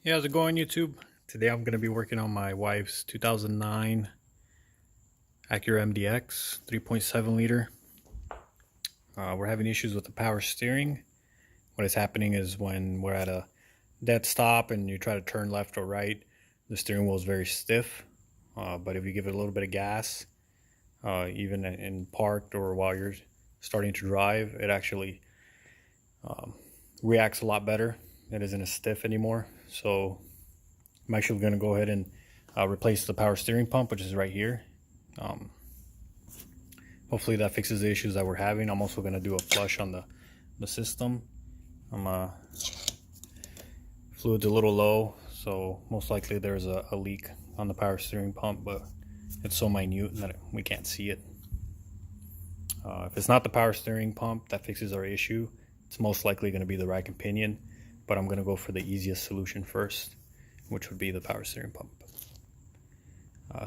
Hey, how's it going, YouTube? Today I'm going to be working on my wife's 2009 Acura MDX 3.7 liter. We're having issues with the power steering. What is happening is when we're at a dead stop and you try to turn left or right, the steering wheel is very stiff. But if you give it a little bit of gas, even in parked or while you're starting to drive, it actually reacts a lot better. It isn't as stiff anymore. So I'm actually going to go ahead and replace the power steering pump, which is right here. Hopefully that fixes the issues that we're having. I'm also going to do a flush on the system. Fluid's a little low, so most likely there's a leak on the power steering pump, but it's so minute that we can't see it. If it's not the power steering pump that fixes our issue, it's most likely going to be the rack and pinion, but I'm going to go for the easiest solution first, which would be the power steering pump.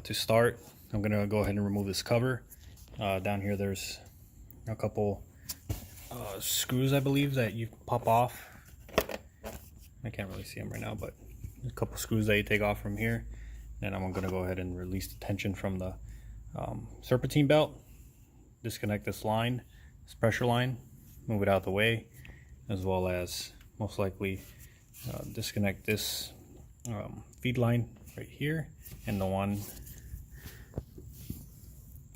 To start, I'm going to go ahead and remove this cover. Down here there's a couple screws, I believe, that you pop off. I can't really see them right now, but a couple screws that you take off from here. And I'm going to go ahead and release the tension from the serpentine belt. Disconnect this line, this pressure line, move it out of the way, as well as most likely disconnect this feed line right here, and the one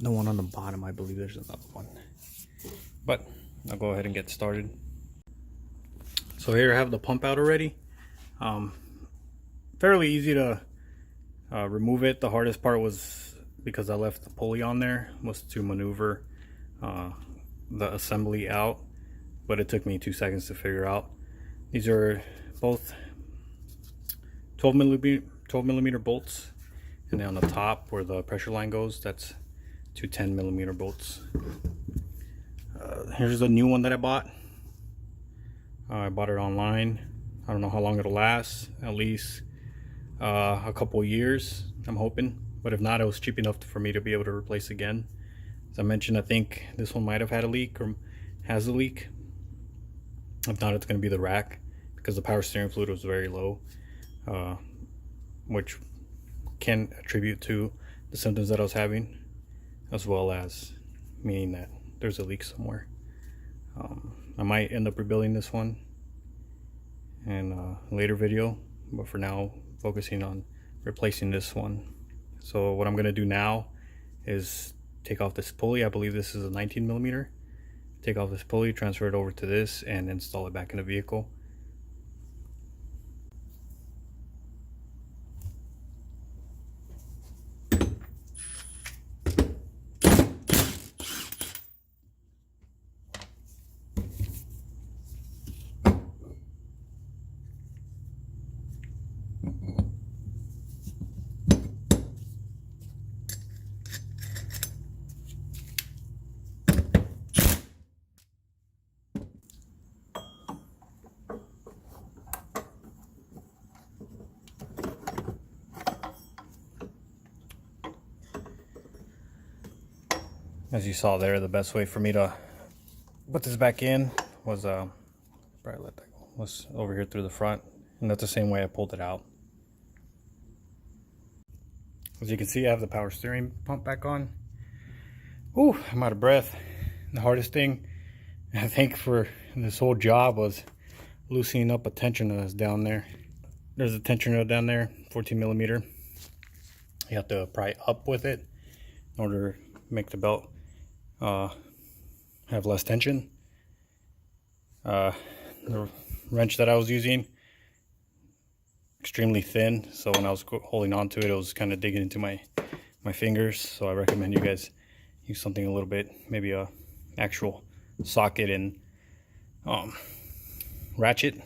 on the bottom. I believe there's another one, but I'll go ahead and get started. So here I have the pump out already. Fairly easy to remove it. The hardest part was, because I left the pulley on there, was to maneuver the assembly out, but it took me 2 seconds to figure out. These are both 12 millimeter bolts, and then on the top where the pressure line goes, that's two 10 millimeter bolts. Here's a new one that I bought. I bought it online. I don't know how long it'll last. At least a couple of years, I'm hoping. But if not, it was cheap enough for me to be able to replace again. As I mentioned, I think this one might have had a leak, or has a leak. If not, it's going to be the rack, because the power steering fluid was very low, which can attribute to the symptoms that I was having, as well as meaning that there's a leak somewhere. I might end up rebuilding this one in a later video, but for now, focusing on replacing this one. So what I'm going to do now is take off this pulley. I believe this is a 19 millimeter. Take off this pulley, transfer it over to this, and install it back in the vehicle. As you saw there, the best way for me to put this back in was probably let that go, was over here through the front, and that's the same way I pulled it out. As you can see, I have the power steering pump back on. Ooh, I'm out of breath. The hardest thing, I think, for this whole job was loosening up a tensioner that's down there. There's a tensioner down there, 14 millimeter. You have to pry up with it in order to make the belt have less tension. The wrench that I was using, extremely thin, so when I was holding on to it, it was kind of digging into my fingers. So I recommend you guys use something a little bit, maybe a actual socket and ratchet.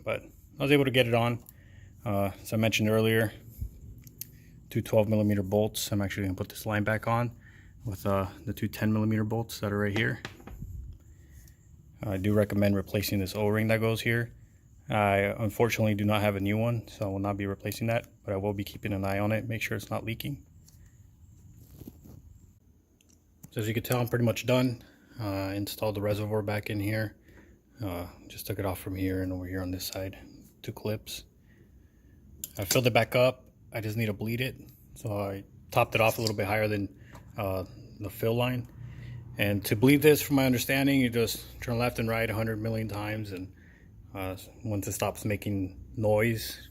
But I was able to get it on. As I mentioned earlier, two 12 millimeter bolts. I'm actually going to put this line back on with the two 10 millimeter bolts that are right here. I do recommend replacing this O-ring that goes here. I unfortunately do not have a new one, so I will not be replacing that, but I will be keeping an eye on it, make sure it's not leaking. So as you can tell, I'm pretty much done. Installed the reservoir back in here. Just took it off from here and over here on this side, two clips. I filled it back up. I just need to bleed it. So I topped it off a little bit higher than the fill line. And to bleed this, from my understanding, you just turn left and right 100 million times, and once it stops making noise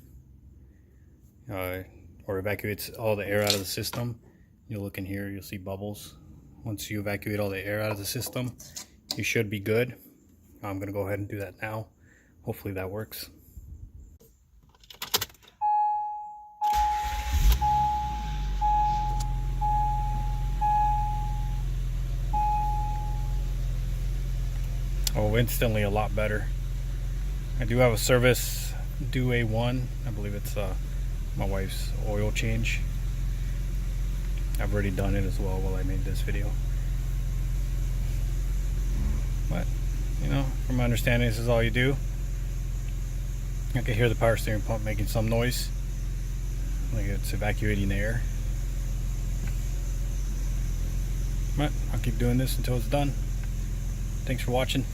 or evacuates all the air out of the system, you'll look in here, you'll see bubbles. Once you evacuate all the air out of the system, you should be good. I'm going to go ahead and do that now. Hopefully that works. Oh, instantly a lot better. I do have a service due A1. I believe it's my wife's oil change. I've already done it as well while I made this video. But, you know, from my understanding, this is all you do. I can hear the power steering pump making some noise, like it's evacuating air. But I'll keep doing this until it's done. Thanks for watching.